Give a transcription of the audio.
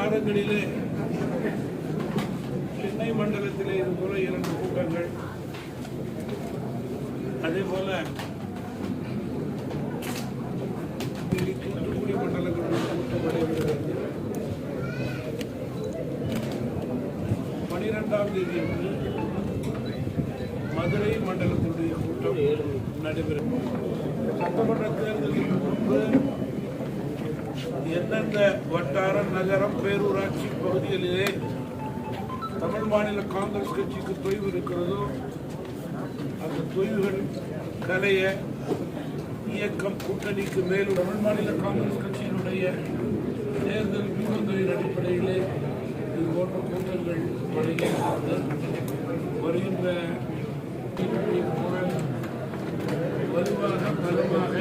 மாதங்களிலே சென்னை மண்டலத்திலே இது போல 2 கூட்டங்கள், அதே போல தூத்துக்குடி மண்டலங்களில் கூட்டம் நடைபெறுகிறது. 12ஆம் தேதி மதுரை மண்டலத்தினுடைய கூட்டம் நடைபெறும். சட்டமன்ற தேர்தலுக்கு முன்பு எந்தெந்த வட்டார, நகரம், பேரூராட்சி பகுதிகளிலே தமிழ் மாநில காங்கிரஸ் கட்சிக்கு தொய்வு இருக்கிறதோ அந்த தொய்வுகள் கலைய இயக்கம் கூட்டணிக்கு மேலும் தமிழ் மாநில காங்கிரஸ் கட்சியினுடைய தேர்தல் வியூகங்களின் அடிப்படையிலே இது போன்ற கூட்டங்கள் தொடங்கியிருக்கிறது. வருகின்ற வலுவாக